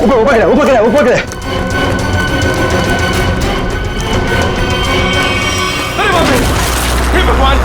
ऊपर गिरे। अरे बाप रे, हे भगवान।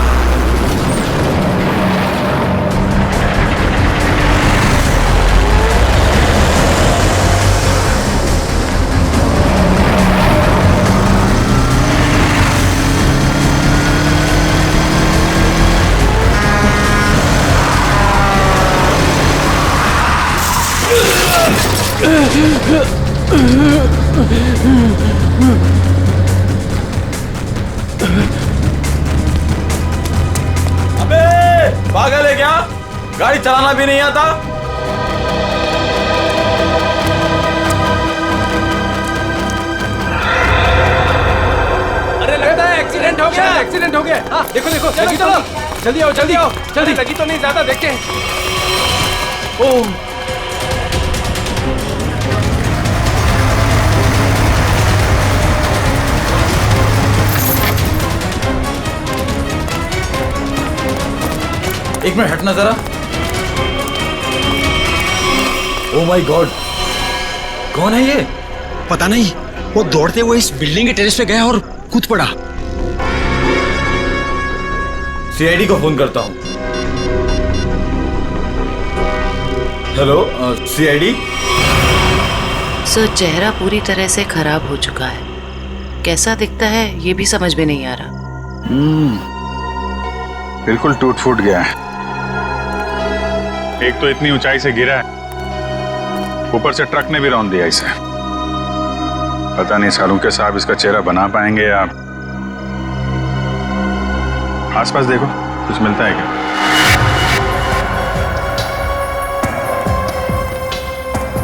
अबे पागल है क्या? गाड़ी चलाना भी नहीं आता? अरे लगता है एक्सीडेंट हो गया। एक्सीडेंट हो गया। हाँ, देखो देखो, लगी तो नहीं। जल्दी आओ, जल्दी आओ, जल्दी। लगी तो नहीं, ज्यादा देखते हैं। ओह, एक मिनट हटना जरा। ओह माय गॉड, कौन है ये? पता नहीं, वो दौड़ते हुए इस बिल्डिंग के टेरेस पे गया और कूद पड़ा। सीआईडी को फोन करता हूँ। Hello CID. सर, चेहरा पूरी तरह से खराब हो चुका है। कैसा दिखता है ये भी समझ में नहीं आ रहा। बिल्कुल टूट फूट गया है। एक तो इतनी ऊंचाई से गिरा है, ऊपर से ट्रक ने भी रौंद दिया इसे। पता नहीं सालूके साहब इसका चेहरा बना पाएंगे या। आसपास देखो, कुछ मिलता है क्या?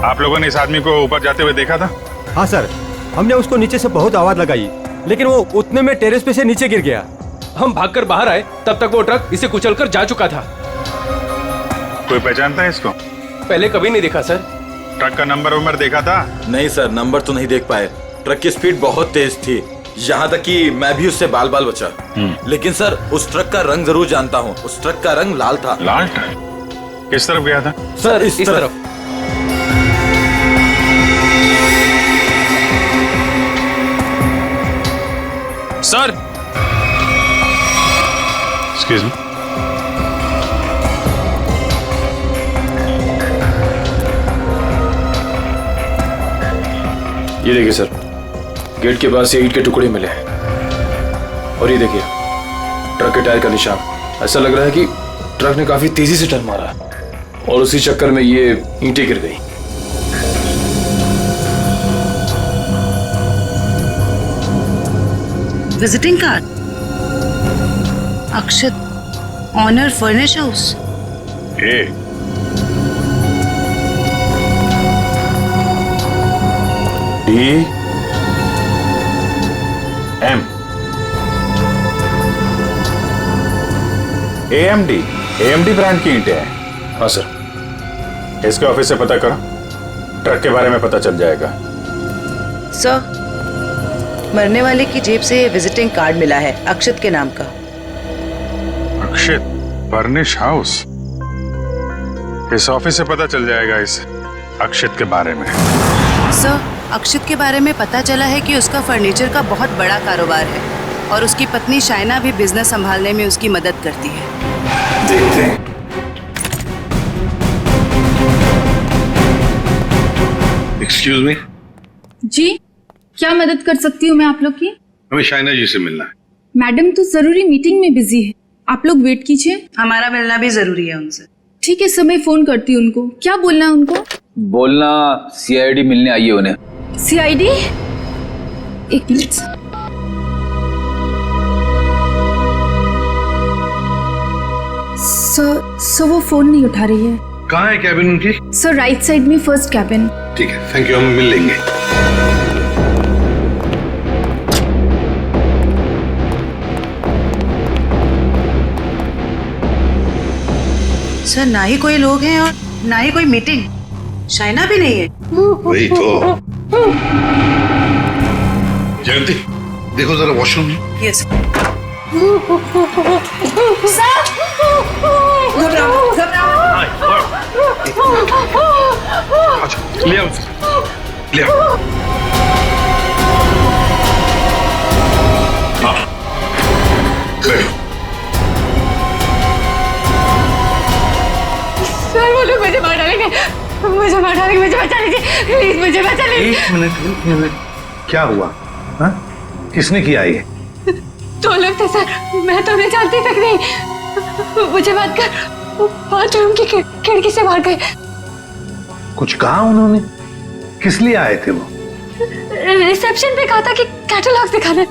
आप लोगों ने इस आदमी को ऊपर जाते हुए देखा था? हाँ सर, हमने उसको नीचे से बहुत आवाज लगाई, लेकिन वो उतने में टेरेस पे से नीचे गिर गया। हम भागकर बाहर आए, तब तक वो ट्रक इसे कुचलकर जा चुका था। कोई पहचानता है इसको? पहले कभी नहीं देखा सर। ट्रक का नंबर देखा था? नहीं सर, नंबर तो नहीं देख पाए। ट्रक की स्पीड बहुत तेज थी, यहाँ तक कि मैं भी उससे बाल बाल बचा। लेकिन सर, उस ट्रक का रंग जरूर जानता हूँ। उस ट्रक का रंग लाल था। लाल ट्रक? किस तरफ गया था? सर इस तरफ। Sir, excuse me. ये देखिए सर, गेट के पास ये ईंट के टुकड़े मिले हैं। और ये देखिए ट्रक के टायर का निशान। ऐसा लग रहा है कि ट्रक ने काफी तेजी से टर्न मारा और उसी चक्कर में ये ईंटें गिर गई। Visiting card, Akshat, owner furnish house. AMD brand की ईंटें हैं। हाँ सर। इसके ऑफिस से पता करो, ट्रक के बारे में पता चल जाएगा। सर, मरने वाले की जेब से विजिटिंग कार्ड मिला है, अक्षत के नाम का। अक्षत फर्निश हाउस? इस ऑफिस से पता चल जाएगा इस अक्षत के बारे में। सर, अक्षत के बारे में पता चला है कि उसका फर्नीचर का बहुत बड़ा कारोबार है और उसकी पत्नी शाइना भी बिजनेस संभालने में उसकी मदद करती है। देखते हैं। Excuse me. जी, क्या मदद कर सकती हूँ मैं आप लोग की? हमें शाइना जी से मिलना है। मैडम तो जरूरी मीटिंग में बिजी है, आप लोग वेट कीजिए। हमारा मिलना भी जरूरी है उनसे। ठीक है सर, मैं फोन करती हूँ उनको। क्या बोलना है उनको? बोलना सीआईडी मिलने आई है उन्हें। सीआईडी? एक मिनट। सर वो फोन नहीं उठा रही है। कहाँ है कैबिन उनकी? सर राइट साइड में फर्स्ट कैबिन। ठीक है, थैंक यू, हम मिल लेंगे। सर, ना ही कोई लोग हैं और ना ही कोई मीटिंग। शाइना भी नहीं है। वही तो। जयंती, देखो जरा वॉशरूम में। यस। अच्छा ले आओ ले आओ। हाँ, बैठो। सर वो लोग मुझे मार डालेंगे, मुझे मार डालेंगे, मुझे बचा लीजिए प्लीज, मुझे बचा लीजिए। एक मिनट क्या हुआ? हाँ? किसने किया ये? दो लोग थे सर, मैं तो उन्हें जानती तक नहीं। मुझे बात कर बाथरूम की खिड़की से मार गए। कुछ कहा उन्होंने? किस लिए आए थे वो? रिसेप्शन पे कहा था कि कैटलॉग दिखाना,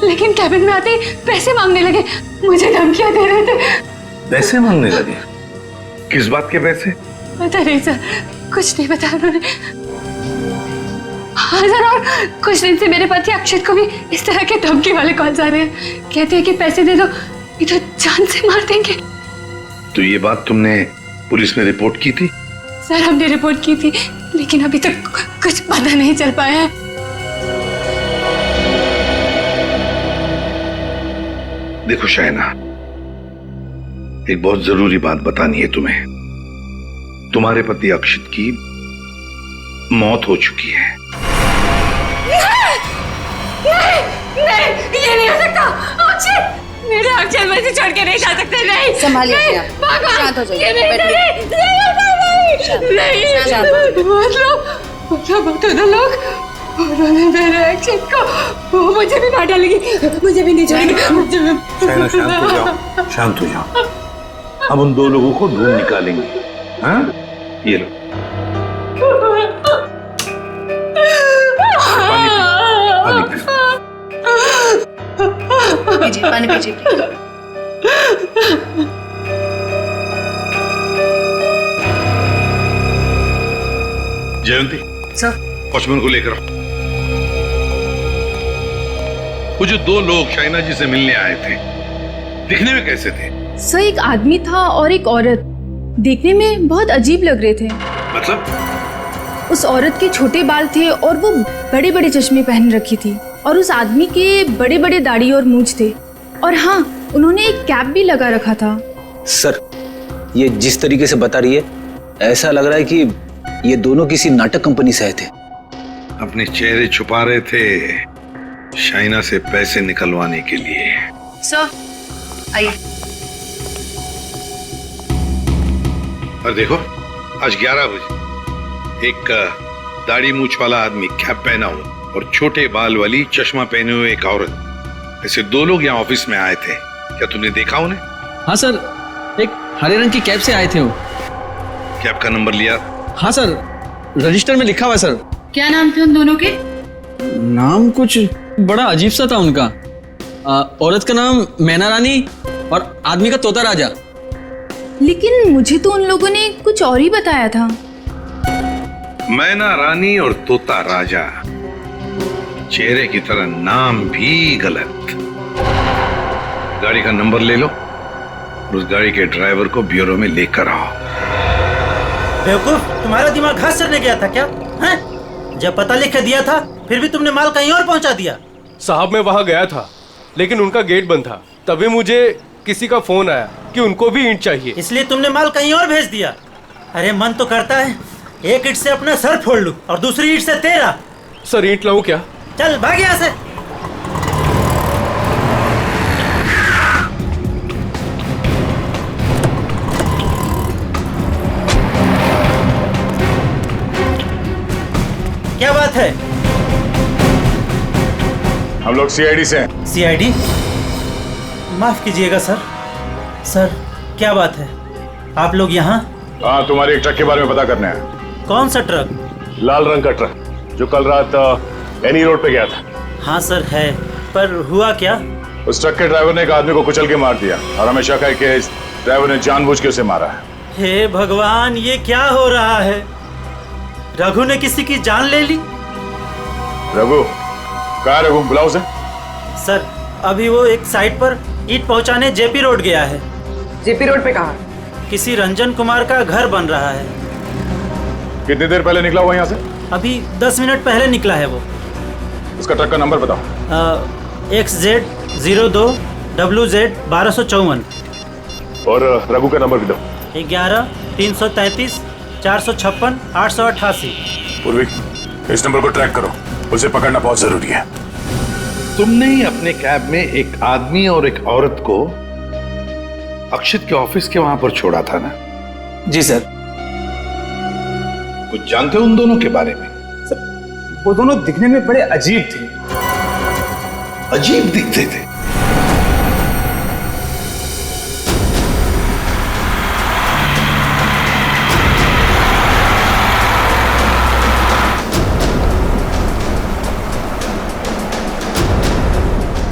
लेकिन कैबिन में आते ही पैसे मांगने लगे, मुझे धमकियां दे रहे थे। पैसे मांगने लगे? किस बात के पैसे? पता नहीं सर, कुछ नहीं बताया उन्होंने। हाँ सर, और कुछ दिन से मेरे पति अक्षत को भी इस तरह के धमकी वाले कॉल्स आ रहे हैं। कहते हैं कि पैसे दे दो, ये तो जान से मार देंगे। तो ये बात तुमने पुलिस में रिपोर्ट की थी? सर हमने रिपोर्ट की थी, लेकिन अभी तक कुछ पता नहीं चल पाया है। देखो शाइना, एक बहुत जरूरी बात बतानी है तुम्हें। तुम्हारे पति अक्षित की मौत हो चुकी है। नहीं, ये नहीं हो सकता। अक्षत, मेरे अक्षत मुझे छोड़ के नहीं जा सकते। नहीं, संभालिए नहीं, अपने आप। भागो। शांत हो जाइए, ये नहीं, बैठिए। नहीं, मतलब दोनों लोग उन्होंने मेरे अक्षत को, वो मुझे भी मार डालेंगे, मुझे भी नहीं छोड़ेंगे, मुझे भी। शाइना शांत हो जाओ, शांत हो जाओ। अब उन दो लोगों को ढूंढ निकालेंगे। हाँ? ये लो पानी पीजिए, पानी पीजिए प्लीज। जयंती सर, वॉचमैन को लेकर आओ। वो जो दो लोग शाइना जी से मिलने आए थे, दिखने में कैसे थे? सर एक आदमी था और एक औरत, देखने में बहुत अजीब लग रहे थे। मतलब? उस औरत के छोटे बाल थे और वो बड़े बड़े चश्मे पहन रखी थी, और उस आदमी के बड़े बड़े दाढ़ी और मूंछ थे, और हाँ उन्होंने एक कैप भी लगा रखा था। सर, ये जिस तरीके से बता रही है, ऐसा लग रहा है कि ये दोनों किसी नाटक कंपनी से आए थे। अपने चेहरे छुपा रहे थे शाइना से पैसे निकलवाने के लिए। सर आइए। और देखो, आज 11 बजे एक दाढ़ी मूछ वाला आदमी कैप पहना हुआ और छोटे बाल वाली चश्मा पहने हुए एक औरत, ऐसे दो लोग यहाँ ऑफिस में आए थे। क्या तुमने देखा उन्हें? हाँ सर, एक हरे रंग की कैब से आए थे वो। कैब का नंबर लिया? हाँ सर, रजिस्टर में लिखा हुआ है सर। क्या नाम थे उन दोनों के? नाम कुछ बड़ा अजीब सा था उनका। औरत का नाम मैना रानी और आदमी का तोता राजा। लेकिन मुझे तो उन लोगों ने कुछ और ही बताया था। मैना रानी और तोता राजा, चेहरे की तरह नाम भी गलत। गाड़ी का नंबर ले लो और उस गाड़ी के ड्राइवर को ब्यूरो में लेकर आओ। बेवकूफ, तुम्हारा दिमाग घास चढ़ने गया था क्या? हैं? जब पता लिख के दिया था फिर भी तुमने माल कहीं और पहुंचा दिया। साहब मैं वहाँ गया था, लेकिन उनका गेट बंद था। तभी मुझे किसी का फोन आया कि उनको भी ईंट चाहिए, इसलिए तुमने माल कहीं और भेज दिया। अरे मन तो करता है एक ईंट से अपना सर फोड़ लूं और दूसरी ईंट से तेरा। सर ईंट लाऊं क्या? चल भाग यहाँ से। क्या बात है? हम लोग सीआईडी से हैं। सीआईडी? माफ कीजिएगा सर। सर क्या बात है, आप लोग यहाँ? हाँ, तुम्हारे एक ट्रक के बारे में पता करने हैं। कौन सा ट्रक? लाल रंग का ट्रक जो कल रात एनी रोड पे गया था। हाँ सर है, पर हुआ क्या? उस ट्रक के ड्राइवर ने एक आदमी को कुचल के मार दिया और हमें शक है कि इस ड्राइवर ने जानबूझ के उसे मारा है। हे भगवान, ये क्या हो रहा है? रघु ने किसी की जान ले ली? रघु? कहाँ रघु? बुलाओ उसे। सर अभी वो एक साइट पर ईंट पहुंचाने जेपी रोड गया है। जेपी रोड पे कहाँ? किसी रंजन कुमार का घर बन रहा है। कितनी देर पहले निकला हुआ यहाँ से? अभी 10 मिनट पहले निकला है वो। उसका ट्रक का नंबर बताओ। XZ02 WZ-1254। और रघु का नंबर भी दो। 11-333-456-888। पूर्वी, इस नंबर को ट्रैक करो, उसे पकड़ना बहुत जरूरी है। तुमने ही अपने कैब में एक आदमी और एक औरत को अक्षित के ऑफिस के वहां पर छोड़ा था ना? जी सर। कुछ जानते हो उन दोनों के बारे में? वो दोनों दिखने में बड़े अजीब थे। अजीब दिखते थे?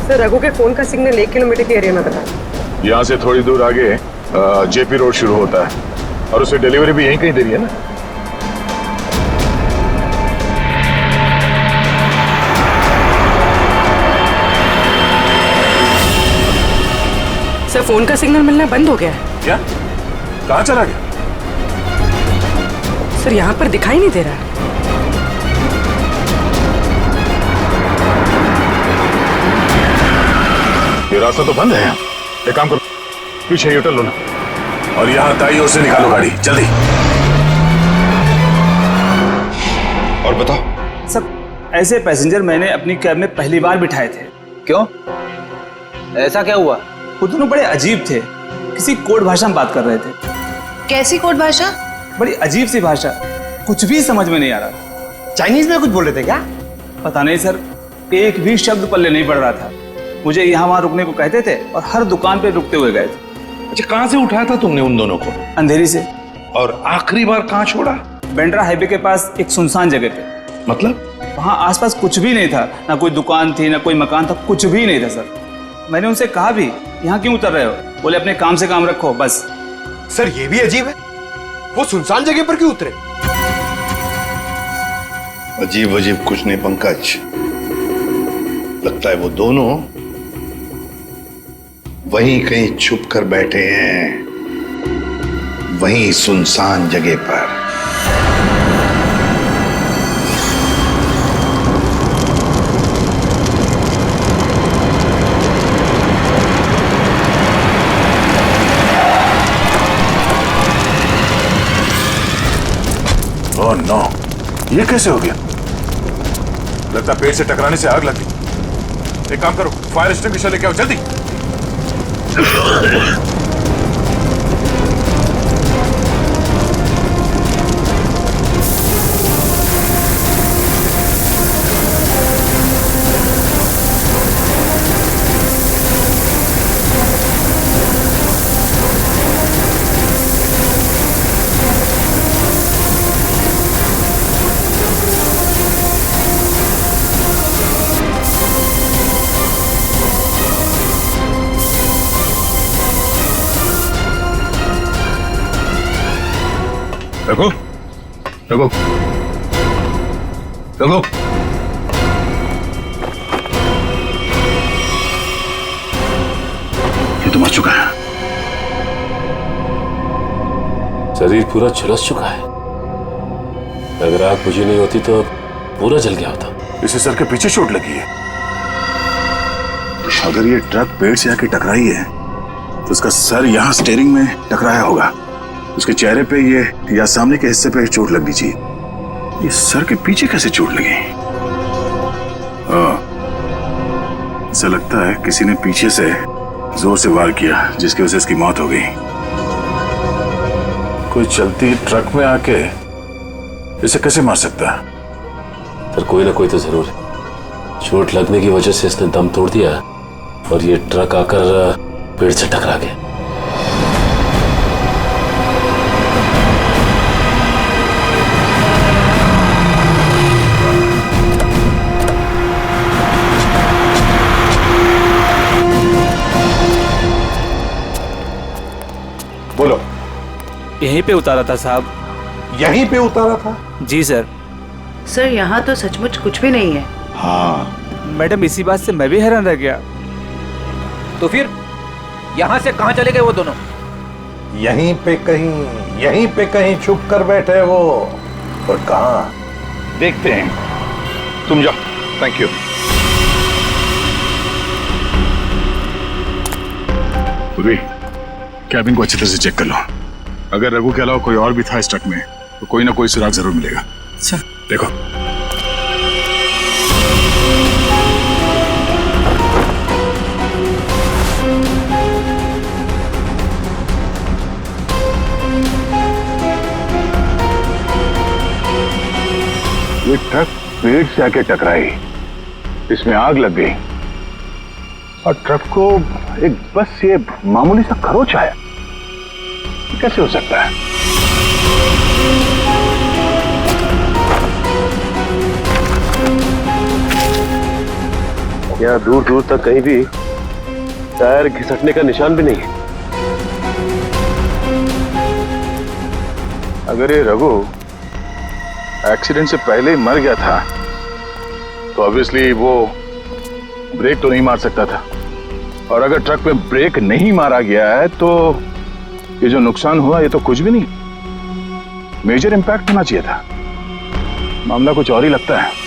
सर, रघु के फोन का सिग्नल 1 किलोमीटर के एरिया में बता। यहाँ से थोड़ी दूर आगे JP रोड शुरू होता है और उसे डिलीवरी भी यहीं कहीं दे रही है ना? सर, फोन का सिग्नल मिलना बंद हो गया है। क्या? कहाँ चला गया? सर, यहाँ पर दिखाई नहीं दे रहा है। ये रास्ता तो बंद है। एक काम करो, पीछे यूटर्न लो ना और यहाँ ताइयों से निकालो गाड़ी, जल्दी। और बताओ। सर, ऐसे पैसेंजर मैंने अपनी कैब में पहली बार बिठाए थे। क्यों? ऐसा क्या हुआ? वो दोनों बड़े अजीब थे, किसी कोड भाषा में बात कर रहे थे। कैसी कोड भाषा? बड़ी अजीब सी भाषा, कुछ भी समझ में नहीं आ रहा। चाइनीज में कुछ बोल रहे थे क्या? पता नहीं सर, एक भी शब्द पल्ले नहीं पड़ रहा था। मुझे यहाँ वहाँ रुकने को कहते थे और हर दुकान पे रुकते हुए गए थे। अच्छा, कहाँ से उठाया था तुमने उन दोनों को? अंधेरी से। और आखिरी बार कहाँ छोड़ा? बेंड्रा हाईवे के पास एक सुनसान जगह पे। मतलब? वहाँ आसपास कुछ भी नहीं था, ना कोई दुकान थी ना कोई मकान था, कुछ भी नहीं था सर। मैंने उनसे कहा भी, यहाँ क्यों उतर रहे हो? बोले अपने काम से काम रखो बस। सर, ये भी अजीब है, वो सुनसान जगह पर क्यों उतरे? अजीब अजीब कुछ नहीं पंकज, लगता है वो दोनों वहीं कहीं छुप कर बैठे हैं, वहीं सुनसान जगह पर। ओह नो, ये कैसे हो गया? लगता पेड़ से टकराने से आग लगी। एक काम करो, फायर एक्सटिंग्विशर लेके आओ जल्दी। रघु, रघु, रघु, ये तो मर चुका है। शरीर पूरा झुलस चुका है। अगर आग बुझी नहीं होती तो पूरा जल गया होता। इसे सर के पीछे चोट लगी है। अगर ये ट्रक पेड़ से आके टकराई है तो उसका सर यहाँ स्टीयरिंग में टकराया होगा। उसके चेहरे पे ये या सामने के हिस्से पे चोट लगनी चाहिए। ये सर के पीछे कैसे चोट लगी? ऐसा लगता है किसी ने पीछे से जोर से वार किया, जिसकी वजह से इसकी मौत हो गई। कोई चलती ट्रक में आके इसे कैसे मार सकता है? पर कोई ना कोई तो जरूर है। चोट लगने की वजह से इसने दम तोड़ दिया और ये ट्रक आकर पेड़ से टकरा गया। बोलो। यहीं पे उतारा था साहब। यहीं पे उतारा था? जी सर। सर, यहाँ तो सचमुच कुछ भी नहीं है। हाँ मैडम, इसी बात से मैं भी हैरान रह गया। तो फिर यहाँ से कहाँ चले गए वो दोनों? यहीं पे कहीं छुप कर बैठे वो। और कहाँ देखते हैं। तुम जाओ। Thank you. पूर्वी, कैबिन को अच्छी तरह से चेक कर लो। अगर रघु के अलावा कोई और भी था इस ट्रक में तो कोई ना कोई सुराग जरूर मिलेगा। अच्छा देखो। ये ट्रक पेड़ से आके टकराई, इसमें आग लग गई और ट्रक को एक बस ये मामूली सा खरोच आया। कैसे हो सकता है? यहाँ दूर दूर तक कहीं भी टायर घिसटने का निशान भी नहीं है। अगर ये रघु एक्सीडेंट से पहले ही मर गया था तो ऑब्वियसली वो ब्रेक तो नहीं मार सकता था, और अगर ट्रक में ब्रेक नहीं मारा गया है तो ये जो नुकसान हुआ ये तो कुछ भी नहीं, मेजर इंपैक्ट होना चाहिए था। मामला कुछ और ही लगता है।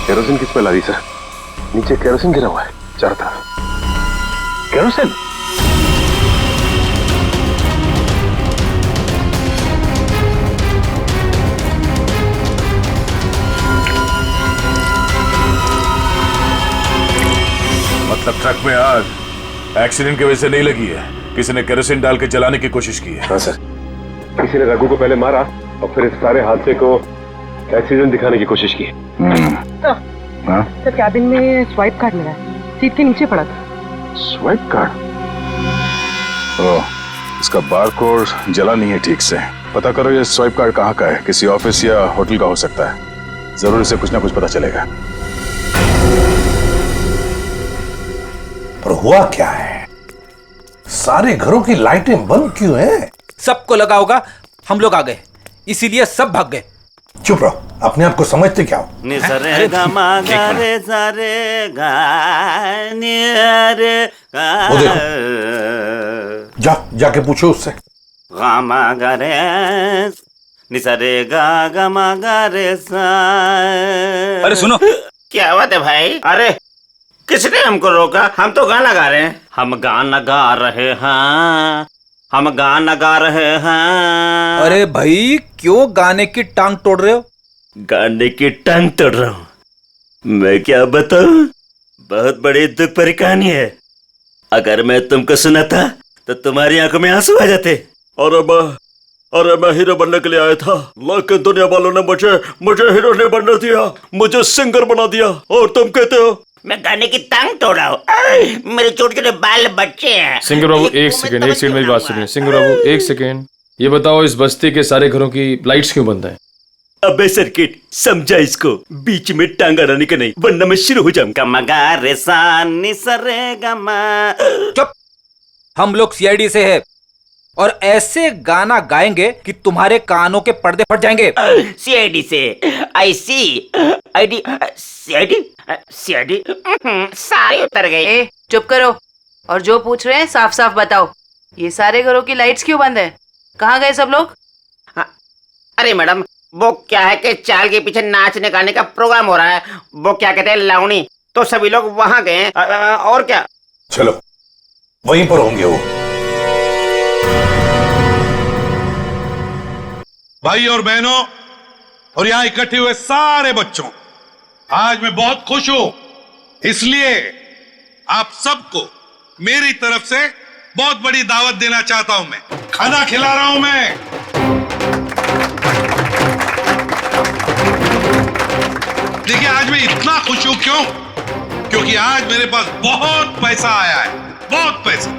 केरोसिन किस पे लगी सर? नीचे केरोसिन गिरा हुआ है चारों तरफ। केरोसिन? मतलब ट्रक में आग एक्सीडेंट की वजह से नहीं लगी है, किसी ने केरोसिन डाल के जलाने की कोशिश की है। हाँ सर, किसी ने रघु को पहले मारा और फिर इस सारे हादसे को एक्सीडेंट दिखाने की कोशिश की। तो कैबिन में स्वाइप कार्ड मिला है, सीट के नीचे पड़ा था। Swipe card? ओह, इसका बारकोड जला नहीं है ठीक से। पता करो ये स्वाइप कार्ड कहाँ का है, किसी ऑफिस या होटल का हो सकता है। जरूर इसे कुछ ना कुछ पता चलेगा। पर हुआ क्या है? सारे घरों की लाइटें बंद क्यों हैं? सबको लगा होगा हम लोग आ गए, इसीलिए सब भाग गए। चुप रहो, अपने आप को समझते क्या हो? वो देखो, जाके पूछो उससे। अरे सुनो, क्या बात है भाई? अरे किसने हमको रोका? हम तो गाना गा रहे हैं। हम गाना गा रहे हैं, हम गाना गा रहे हैं। अरे भाई क्यों गाने की टांग तोड़ रहे हो? गाने की टांग तोड़ रहा हूँ? मैं क्या बताऊं, बहुत बड़ी दुख भरी कहानी है। अगर मैं तुमको सुनाता तो तुम्हारी आंखों में आंसू आ जाते। अरे मैं हीरो बनने के लिए आया था, लेकिन दुनिया वालों ने मुझे हीरो नहीं बनने दिया, मुझे सिंगर बना दिया। और तुम कहते हो मैं गाने की टांग तोड़ा हूँ? मेरे छोटे छोटे बाल बच्चे हैं। सिंगर बाबू एक सेकंड मेरी बात सुनिए। सिंगर बाबू एक सेकंड, ये बताओ इस बस्ती के सारे घरों की लाइट्स क्यों बंद हैं? अबे सर्किट, समझा इसको, बीच में टांग अड़ाने का नहीं, वरना मैं शुरू हो जाऊंगा। गमा रे सा नि सा रे गमा। चुप, हम लोग सीआईडी से है और ऐसे गाना गाएंगे कि तुम्हारे कानों के पर्दे फट जाएंगे। सीआईडी से? आई सी आईडी सीआईडी सारे उतर गए। चुप करो, और जो पूछ रहे हैं साफ साफ बताओ, ये सारे घरों की लाइट्स क्यों बंद है? कहाँ गए सब लोग? अरे मैडम, वो क्या है कि चाल के पीछे नाचने गाने का प्रोग्राम हो रहा है, वो क्या कहते हैं लावणी, तो सभी लोग वहां गए। और क्या? चलो वहीं पर होंगे वो। भाई और बहनों और यहाँ इकट्ठे हुए सारे बच्चों, आज मैं बहुत खुश हूं, इसलिए आप सबको मेरी तरफ से बहुत बड़ी दावत देना चाहता हूं। मैं खाना खिला रहा हूं। मैं देखिए आज मैं इतना खुश हूं क्यों? क्योंकि आज मेरे पास बहुत पैसा आया है, बहुत पैसा।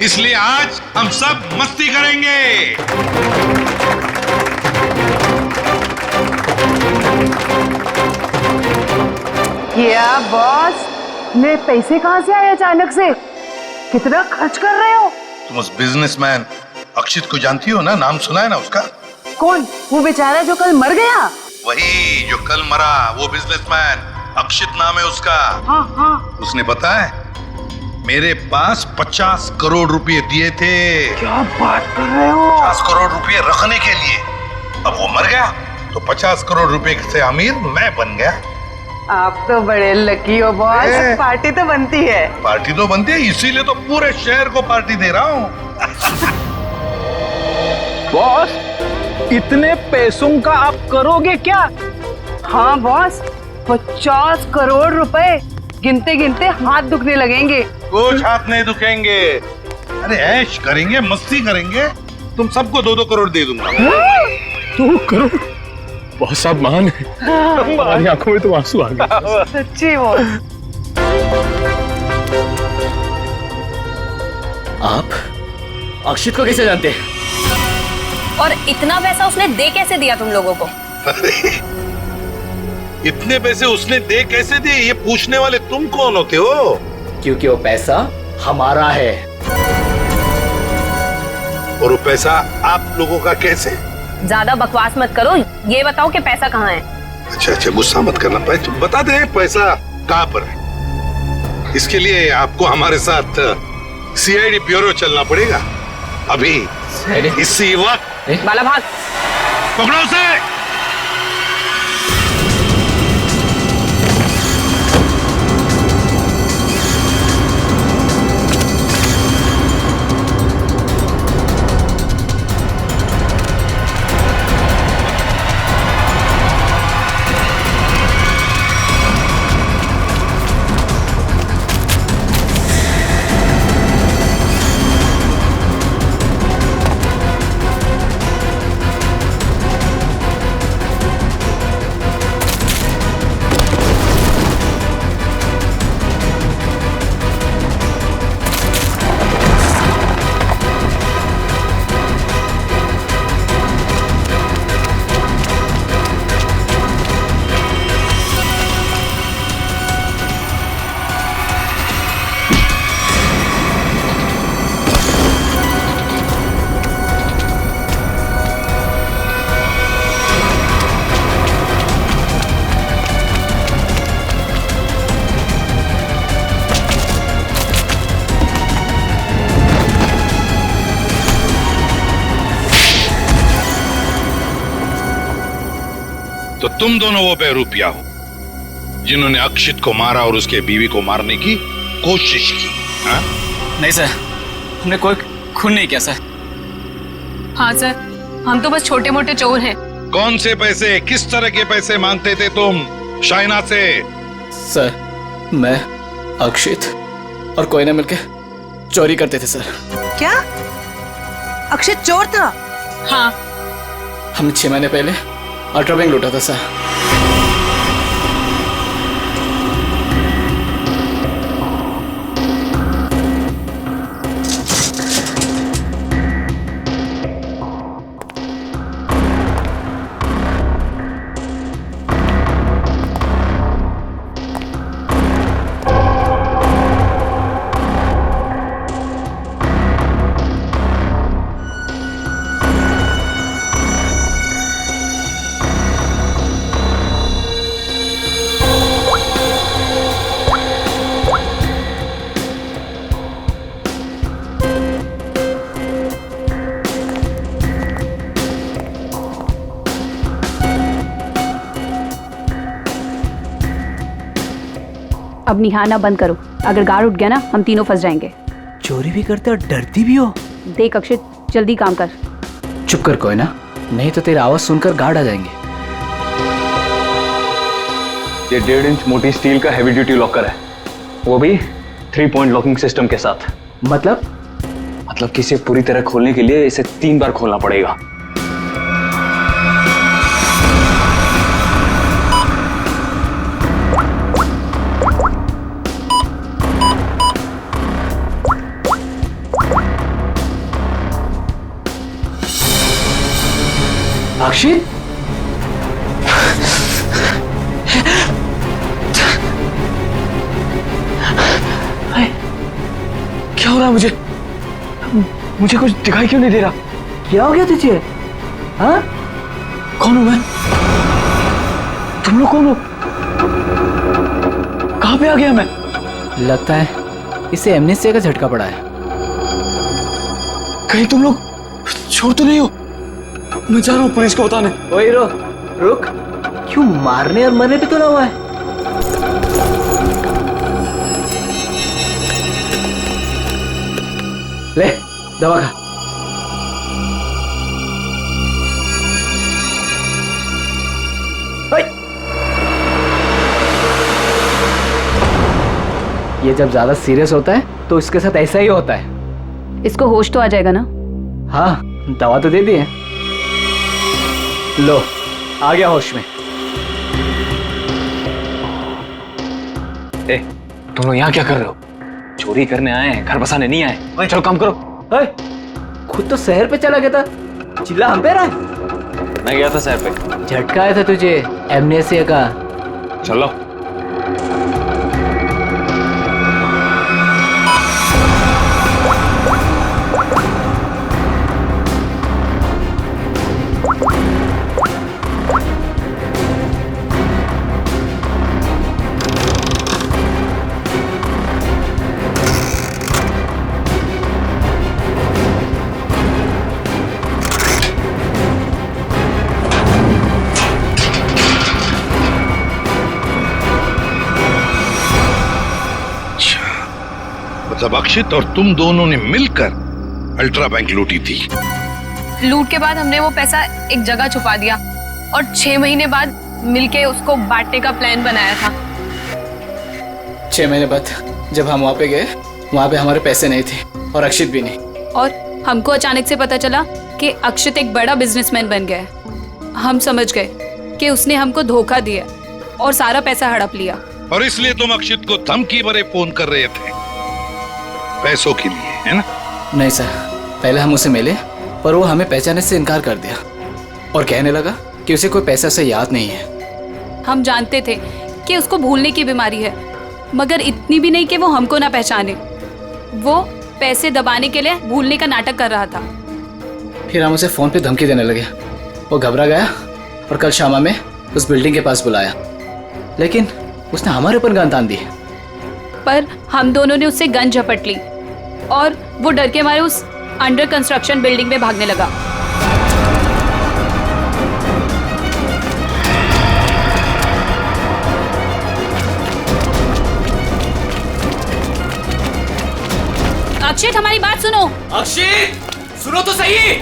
इसलिए आज हम सब मस्ती करेंगे। क्या बॉस, मेरे पैसे कहाँ से आए अचानक से? कितना खर्च कर रहे हो? तुम उस बिजनेसमैन अक्षित को जानती हो ना? नाम सुना है ना उसका? कौन? वो बेचारा जो कल मर गया? वही जो कल मरा, वो बिजनेसमैन। अक्षित नाम है उसका। हाँ हाँ। उसने पता है मेरे पास 50 करोड़ रुपए दिए थे। क्या बात कर रहे हो? 50 करोड़ रुपए रखने के लिए। अब वो मर गया तो 50 करोड़ रुपए से अमीर मैं बन गया। आप तो बड़े लकी हो बॉस। पार्टी तो बनती है। पार्टी तो बनती है, इसीलिए तो पूरे शहर को पार्टी दे रहा हूँ। बॉस, इतने पैसों का आप करोगे क्या? हाँ बॉस, 50 करोड़ रुपए गिनते गिनते हाथ दुखने लगेंगे। कुछ हाथ नहीं दुखेंगे। अरे ऐश करेंगे, मस्ती करेंगे। तुम सबको 2-2 करोड़ दे दूंगा। 2 करोड़? बहुत साहब महान है। हमारी आंखों में तो आंसू आ गए। सच्ची वो। आप अक्षित को कैसे जानते हैं? और इतना पैसा उसने दे कैसे दिया तुम लोगों को? इतने पैसे उसने दे कैसे दिए, ये पूछने वाले तुम कौन होते हो? क्योंकि वो पैसा हमारा है। और वो पैसा आप लोगों का कैसे? ज्यादा बकवास मत करो, ये बताओ कि पैसा कहाँ है? अच्छा, गुस्सा मत करना। तुम बता दे पैसा कहाँ पर है। इसके लिए आपको हमारे साथ सीआईडी ब्यूरो चलना पड़ेगा। अभी इसी वक्त। बाला भाग। पकड़ो उसे। तो तुम दोनों वो बेरूपिया हो जिन्होंने अक्षित को मारा और उसके बीवी को मारने की कोशिश की। हाँ? नहीं सर, हमने कोई खून नहीं किया सर। हाँ सर, हम तो बस छोटे मोटे चोर हैं। कौन से पैसे, किस तरह के पैसे मांगते थे तुम शाइना से? सर, मैं अक्षित और कोयना मिलके चोरी करते थे सर। क्या अक्षित चोर था? हाँ। हमने 6 महीने पहले अल्ट्रा बैंक लूटा था सर। अब निहारना बंद करो, अगर गार्ड उठ गया ना हम तीनों फंस जाएंगे। चोरी भी करते और डरती भी हो। देख अक्षित, जल्दी काम कर। चुप कर कोयना, नहीं तो तेरा आवाज सुनकर गार्ड आ जाएंगे। ये 1.5 इंच मोटी स्टील का हैवी ड्यूटी लॉकर है, वो भी 3 पॉइंट लॉकिंग सिस्टम के साथ। मतलब कि इसे पूरी तरह खोलने के लिए इसे 3 बार खोलना पड़ेगा। अक्षित, क्या हो रहा है? मुझे कुछ दिखाई क्यों नहीं दे रहा? क्या हो गया तुझे? हाँ? कौन हूं मैं? तुम लोग कौन हो? यहाँ पे आ गया मैं। लगता है इसे एमनेस्टिया का झटका पड़ा है। कहीं तुम लोग छोड़ तो नहीं हो? मैं जा रहा हूँ पुलिस को बताने। ओए रुक, क्यों मारने और मरने पे तुला हुआ है? ले दवा खा। ये जब ज्यादा सीरियस होता है तो इसके साथ ऐसा ही होता है। इसको होश तो आ जाएगा ना? हाँ, दवा तो दे दी है। लो, आ गया होश में। तुम लोग यहाँ क्या कर रहे हो? चोरी करने आए हैं, घर बसाने नहीं आए। चलो काम करो। खुद तो शहर पे चला गया था, चिल्ला हम पे रहा है। मैं गया था शहर पे। झटका आया था तुझे एमनेस्टिया का। चलो। मतलब अक्षित और तुम दोनों ने मिलकर अल्ट्रा बैंक लूटी थी। लूट के बाद हमने वो पैसा एक जगह छुपा दिया और 6 महीने बाद मिलके उसको बांटने का प्लान बनाया था। 6 महीने बाद जब हम वहाँ पे गए, वहाँ पे हमारे पैसे नहीं थे और अक्षित भी नहीं। और हमको अचानक से पता चला कि अक्षित एक बड़ा बिजनेसमैन बन गया है। हम समझ गए कि उसने हमको धोखा दिया और सारा पैसा हड़प लिया। और इसलिए तुम अक्षित को धमकी भरे फोन कर रहे थे पैसों के लिए, है ना? नहीं सर, पहले हम उसे मिले पर वो हमें पहचानने से इनकार कर दिया और कहने लगा कि उसे कोई पैसा से याद नहीं है। हम जानते थे कि उसको भूलने की बीमारी है, मगर इतनी भी नहीं कि वो हमको ना पहचाने। वो पैसे दबाने के लिए भूलने का नाटक कर रहा था। फिर हम उसे फोन पे धमकी देने लगे। वो घबरा गया और कल शामा में उस बिल्डिंग के पास बुलाया, लेकिन उसने हमारे ऊपर गन तान दी। पर हम दोनों ने उससे गन झपट ली और वो डर के मारे उस अंडर कंस्ट्रक्शन बिल्डिंग में भागने लगा। अक्षित, हमारी बात सुनो। अक्षित, सुनो तो सही।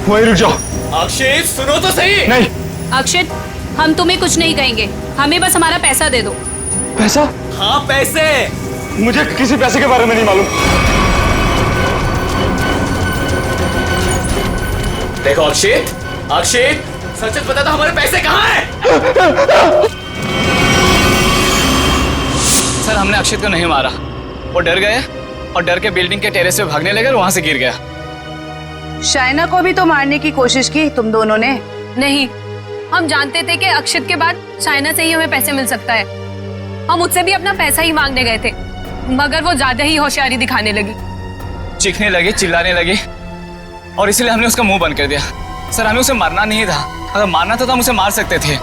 वहीं रुक जाओ। अक्षित, सुनो तो सही। नहीं। अक्षित, हम तुम्हें कुछ नहीं कहेंगे, हमें बस हमारा पैसा दे दो। पैसा? हाँ, पैसे। मुझे किसी पैसे के बारे में नहीं मालूम। देखो अक्षित, सच सच बता दो हमारे पैसे कहाँ हैं? सर, हमने अक्षित को नहीं मारा। वो डर गए और डर के बिल्डिंग के टेरेस पे भागने लगे और वहां से गिर गया। शाइना को भी तो मारने की कोशिश की तुम दोनों ने? नहीं, हम जानते थे कि अक्षित के बाद शाइना से ही हमें पैसे मिल सकता है। हम उससे भी अपना पैसा ही मांगने गए थे, मगर वो ज्यादा ही होशियारी दिखाने लगी। चीखने लगी, चिल्लाने लगी और इसलिए हमने उसका मुंह बंद कर दिया। सर, हमें उसे मारना नहीं था। अगर मारना था तो हम उसे मार सकते थे।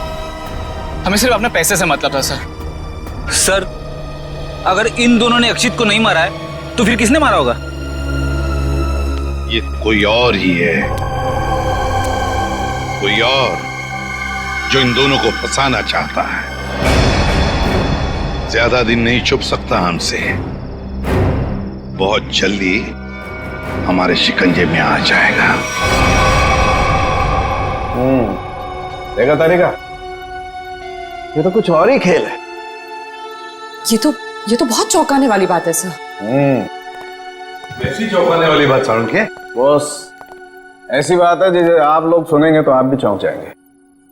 हमें सिर्फ अपने पैसे से मतलब था। सर, अगर इन दोनों ने अक्षित को नहीं मारा है तो फिर किसने मारा होगा? ये कोई और ही है, कोई और जो इन दोनों को फंसाना चाहता है। ज्यादा दिन नहीं छुप सकता हमसे, बहुत जल्दी हमारे शिकंजे में आ जाएगा। देखा तारिका, ये तो कुछ और ही खेल है। ये तो बहुत चौंकाने वाली बात है सर। ऐसी चौंकाने वाली बात सारुण के? बॉस, ऐसी बात है जैसे आप लोग सुनेंगे तो आप भी चौंक जाएंगे।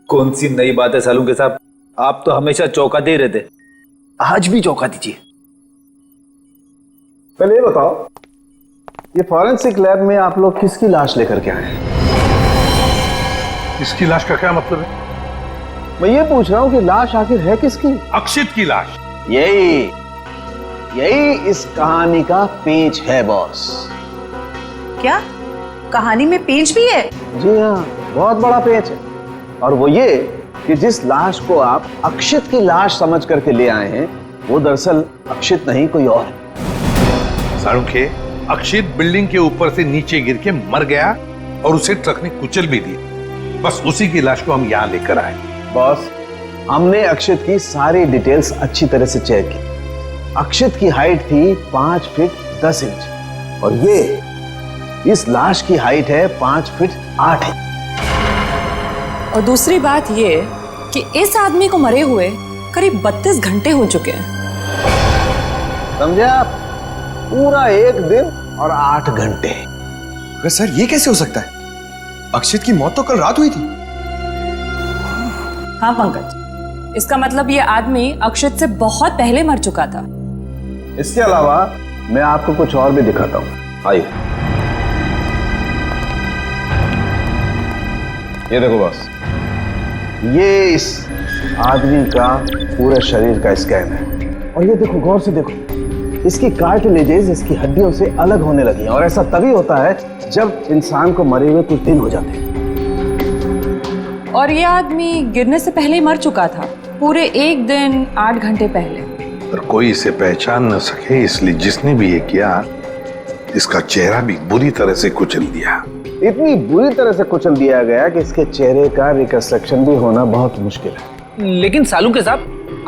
कौन सी नई बात है सालू के साहब? आप तो हमेशा चौंकाते ही रहते, आज भी चौंका दीजिए। पहले ये बताओ, ये फॉरेंसिक लैब में आप लोग किसकी लाश लेकर के आए? इसकी लाश का क्या मतलब है? मैं ये पूछ रहा हूँ कि लाश आखिर है किसकी? अक्षित की लाश। यही इस कहानी का पेच है बॉस। क्या कहानी में पेच भी है? जी हाँ, बहुत बड़ा पेच है। और वो ये कि जिस लाश को आप अक्षित की लाश समझ करके ले आए हैं, वो दरअसल अक्षित नहीं कोई और है। सारुखे, अक्षित बिल्डिंग के ऊपर से नीचे गिर के मर गया और उसे ट्रक ने कुचल भी दिया। बस उसी की लाश को हम यहाँ लेकर आए। बॉस, हमने अक्षित की सारी डिटेल्स अच्छी तरह से चेक की। अक्षित की हाइट थी 5 फीट 10 इंच और इस लाश की हाइट है 5 फीट 8 इंच। और दूसरी बात ये कि इस आदमी को मरे हुए करीब 32 घंटे हो चुके हैं। समझे आप? पूरा 1 दिन और 8 घंटे। अगर सर ये कैसे हो सकता है? अक्षित की मौत तो कल रात हुई थी। हाँ पंकज, इसका मतलब ये आदमी अक्षित से बहुत पहले मर चुका था। इसके अलावा मैं आपको कुछ और भी दिखाता हूँ। आइए, ये देखो बॉस, ये इस आदमी का पूरे शरीर का स्कैन है। और ये देखो, गौर से देखो, इसकी कार्टिलेजेस इसकी हड्डियों से अलग होने लगी हैं। और ऐसा तभी होता है जब इंसान को मरे हुए कुछ दिन हो जाते हैं। और ये आदमी गिरने से पहले ही मर चुका था, पूरे 1 दिन 8 घंटे पहले। पर कोई इसे पहचान न सके, इसलिए जिसने भी ये किया, इसका चेहरा भी बुरी तरह से कुचल दिया। इतनी बुरी तरह से कुचल दिया गया कि इसके चेहरे का रिकंस्ट्रक्शन भी होना बहुत मुश्किल है। लेकिन सालू के साथ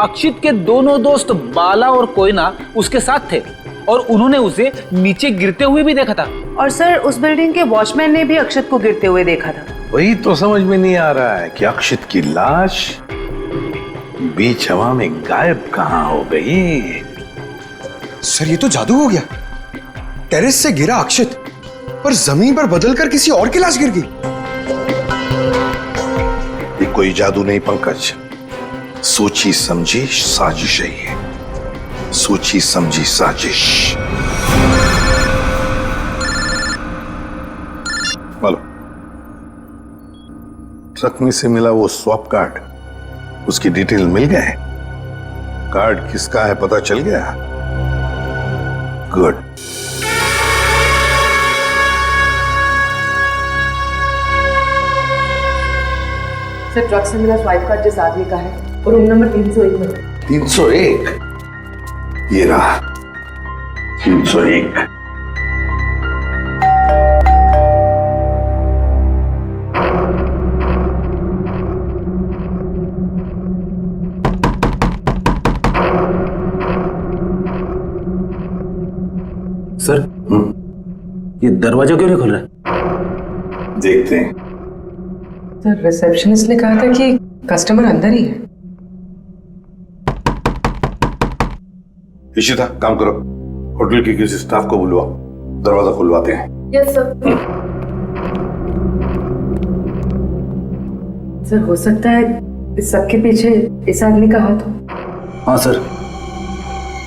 अक्षित के दोनों दोस्त बाला और कोयना उसके साथ थे और उन्होंने उसे नीचे गिरते हुए भी देखा था। और सर, उस बिल्डिंग के वॉचमैन ने भी अक्षित को गिरते हुए देखा था। वही तो समझ में नहीं आ रहा है कि अक्षित की लाश बीच हवा में गायब कहां हो गई। सर, ये तो जादू हो गया। टेरेस से गिरा अक्षित, पर जमीन पर बदलकर किसी और की लाश गिर गई। ये कोई जादू नहीं पंकज, सोची समझी साजिश है ये। सोची समझी साजिश। बोलो, ट्रक में से मिला वो स्वैप कार्ड, उसकी डिटेल मिल गए? कार्ड किसका है पता चल गया? गुड। सर, ट्रक से मिला स्वाइप कार्ड जिस आदमी का है और रूम नंबर 301 में। 301? ये रहा 301। सर, ये दरवाजा क्यों नहीं खुल रहा? देखते हैं। सर, रिसेप्शनिस्ट ने कहा था कि कस्टमर अंदर ही है। इशिता, काम करो, होटल के किसी स्टाफ को बुलवाओ, दरवाजा खुलवाते हैं। Yes sir. सर, हो सकता है इस सबके पीछे इस आदमी का हाथ हो। हाँ सर,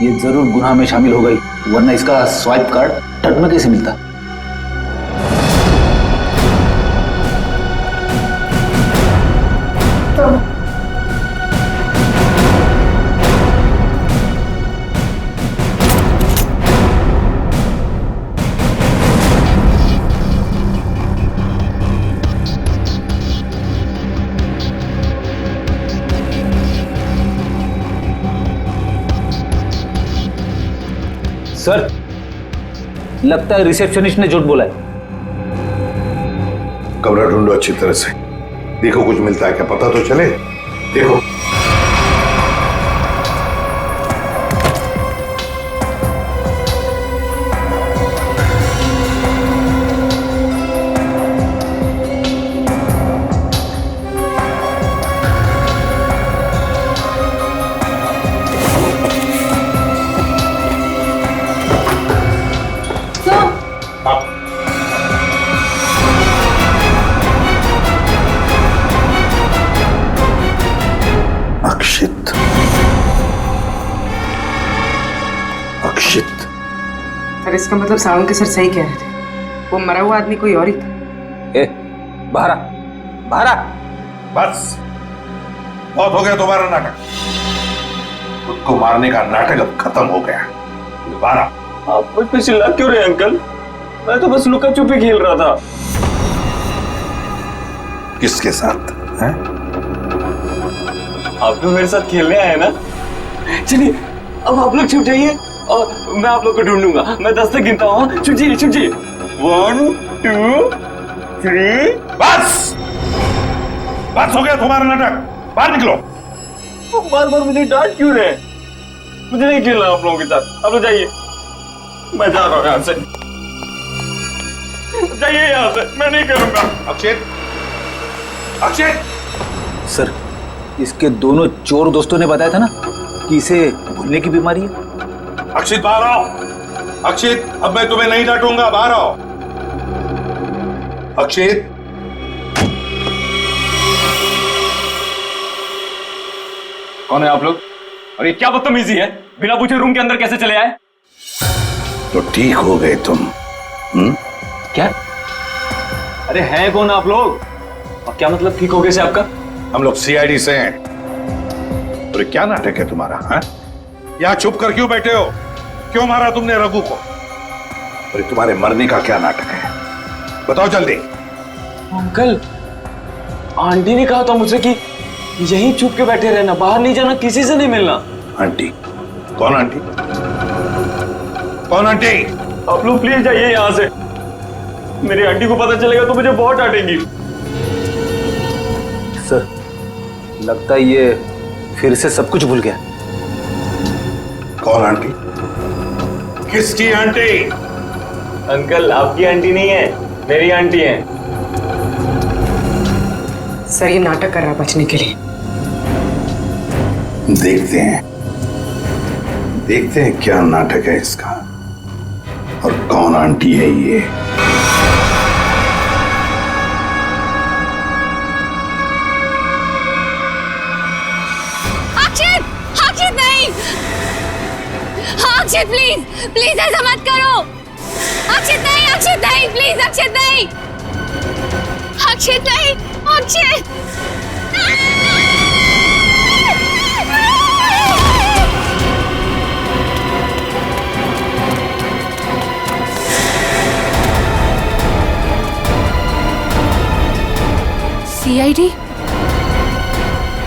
ये जरूर गुनाह में शामिल हो गई, वरना इसका स्वाइप कार्ड ट्रक में कैसे मिलता? सर, लगता है रिसेप्शनिस्ट ने झूठ बोला है। कमरा ढूंढो अच्छी तरह से, देखो कुछ मिलता है क्या, पता तो चले। देखो। सर, इसका मतलब सावंत के सर सही कह रहे थे, वो मरा हुआ आदमी कोई और ही था। बाहर बाहर। बस, बहुत हो गया तुम्हारा नाटक। खुद को मारने का नाटक अब खत्म हो गया। दोबारा आप मुझ पे चिल्ला क्यों रहे अंकल? मैं तो बस लुका छुपी खेल रहा था। किसके साथ हैं? आप तो मेरे साथ खेलने आए ना। चलिए अब आप लोग छुप जाइए और मैं आप लोग को ढूंढूंगा। मैं 10 तक गिनता हूँ। छुप जाइए, छुप जाइए। 1 2 3। बस बस हो गया तुम्हारा नाटक, बाहर निकलो। बार बार मुझे डांट क्यों रहे? मुझे नहीं खेलना आप लोगों के साथ। आप लोग जाइए, मैं जा रहा हूँ यहाँ से। जाइए यहाँ से, मैं नहीं खेलूंगा। अक्षित, अक्षित! सर, इसके दोनों चोर दोस्तों ने बताया था ना कि इसे भूलने की बीमारी है। अक्षित बाहर आओ। अक्षित, अब मैं तुम्हें नहीं डांटूंगा, बाहर आओ। अक्षित! कौन है आप लोग? और ये क्या बदतमीजी है? बिना पूछे रूम के अंदर कैसे चले आए? तो ठीक हो गए तुम। क्या? अरे हैं कौन आप लोग? और क्या मतलब ठीक हो गए से आपका? हम लोग सीआईडी से हैं। और क्या नाटक है तुम्हारा? हाँ? यहाँ छुप कर क्यों बैठे हो? क्यों मारा तुमने रघु को? और तुम्हारे मरने का क्या नाटक है? बताओ जल्दी। अंकल, आंटी ने कहा था मुझसे कि यहीं छुप के बैठे रहना, बाहर नहीं जाना, किसी से नहीं मिलना। आंटी? कौन आंटी? कौन आंटी? आप लोग प्लीज जाइए यहाँ से। मेरी आंटी को पता चलेगा तो मुझे बहुत डांटेंगी। सर, लगता है ये फिर से सब कुछ भूल गया। कौन आंटी? किसकी आंटी? अंकल, आपकी आंटी नहीं है, मेरी आंटी है। सर, ये नाटक कर रहा है बचने के लिए। देखते हैं क्या नाटक है इसका और कौन आंटी है ये। अक्षित! अक्षित नहीं! अक्षित प्लीज, प्लीज ऐसा मत करो। अक्षित नहीं, अक्षित नहीं, प्लीज अक्षित नहीं, अक्षित नहीं, अक्षित! सीआईडी?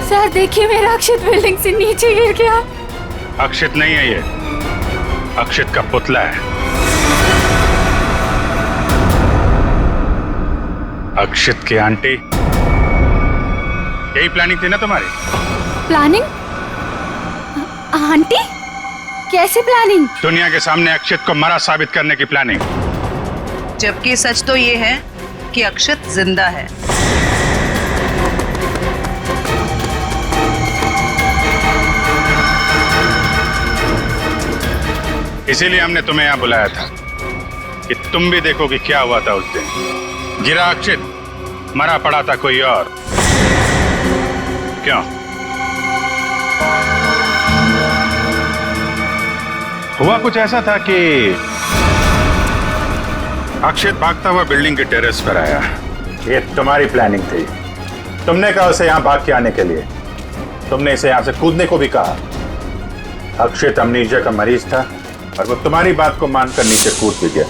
सर देखिए, मेरा अक्षित बिल्डिंग से नीचे गिर गया। अक्षित नहीं है ये, अक्षित का पुतला है। अक्षित की आंटी, यही प्लानिंग थी ना तुम्हारी? प्लानिंग? आंटी? कैसे प्लानिंग? दुनिया के सामने अक्षित को मरा साबित करने की प्लानिंग। जबकि सच तो ये है कि अक्षित जिंदा है। इसीलिए हमने तुम्हें यहां बुलाया था कि तुम भी देखो कि क्या हुआ था उस दिन। गिरा अक्षित, मरा पड़ा था कोई और। क्यों? हुआ कुछ ऐसा था कि अक्षित भागता हुआ बिल्डिंग के टेरेस पर आया। ये तुम्हारी प्लानिंग थी। तुमने कहा उसे यहां भाग के आने के लिए। तुमने इसे यहां से कूदने को भी कहा। अक्षित अमनीजिया का मरीज था और वो तुम्हारी बात को मानकर नीचे कूद भी गया।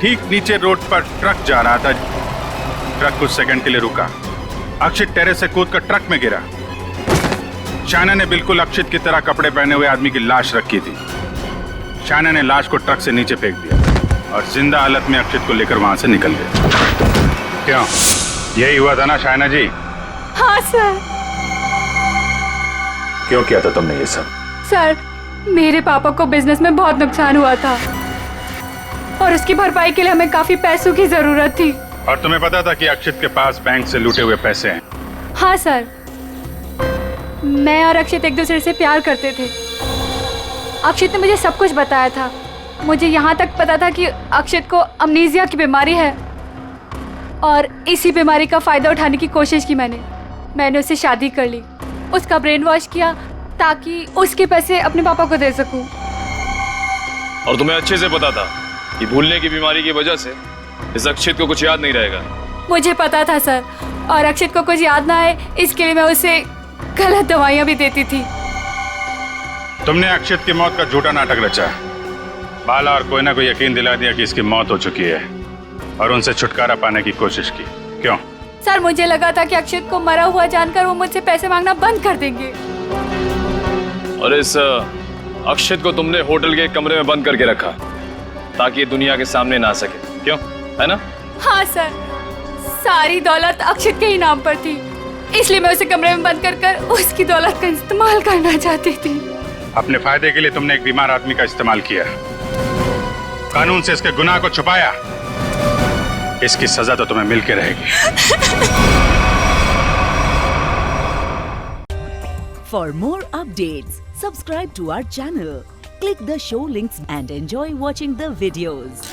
ठीक नीचे रोड पर ट्रक जा रहा था। ट्रक कुछ सेकंड के लिए रुका। अक्षित टेरेस से कूदकर ट्रक में गिरा। शायना ने बिल्कुल अक्षित की तरह कपड़े पहने हुए आदमी की लाश रखी थी। शायना ने लाश को ट्रक से नीचे फेंक दिया और जिंदा हालत में अक्षित को लेकर वहां से निकल गए। क्यों? यही हुआ था ना शायना जी? हाँ सर। क्यों किया था तुमने ये सब? सर, मेरे पापा को बिजनेस में बहुत नुकसान हुआ था और उसकी भरपाई के लिए हमें काफी पैसों की जरूरत थी। और तुम्हें पता था कि अक्षित के पास बैंक से लूटे हुए पैसे हैं? हाँ सर, मैं और अक्षित एक दूसरे से प्यार करते थे। अक्षित ने मुझे सब कुछ बताया था। मुझे यहाँ तक पता था कि अक्षित को अमनीजिया की बीमारी है और इसी बीमारी का फायदा उठाने की कोशिश की मैंने उससे शादी कर ली, उसका ब्रेन वॉश किया ताकि उसके पैसे अपने पापा को दे सकूं। और तुम्हें अच्छे से पता था कि भूलने की बीमारी की वजह से इस अक्षित को कुछ याद नहीं रहेगा। मुझे पता था सर, और अक्षित को कुछ याद ना आए इसके लिए मैं उसे गलत दवाइयाँ भी देती थी। तुमने अक्षत की मौत का झूठा नाटक रचा। बाला और कोई ना कोई यकीन दिला दिया कि इसकी मौत हो चुकी है और उनसे छुटकारा पाने की कोशिश की। क्यों? सर मुझे लगा था कि अक्षत को मरा हुआ जानकर वो मुझसे पैसे मांगना बंद कर देंगे। और इस अक्षत को तुमने होटल के कमरे में बंद करके रखा ताकि ये दुनिया के सामने ना आ सके। क्यों? है ना? हाँ सर, सारी दौलत अक्षत के ही नाम पर थी, इसलिए मैं उसे कमरे में बंद कर उसकी दौलत का इस्तेमाल करना चाहती थी। अपने फायदे के लिए तुमने एक बीमार आदमी का इस्तेमाल किया, कानून से इसके गुनाह को छुपाया। इसकी सजा तो तुम्हें मिल के रहेगी। For more updates, subscribe to our channel, click the show links and enjoy watching the videos.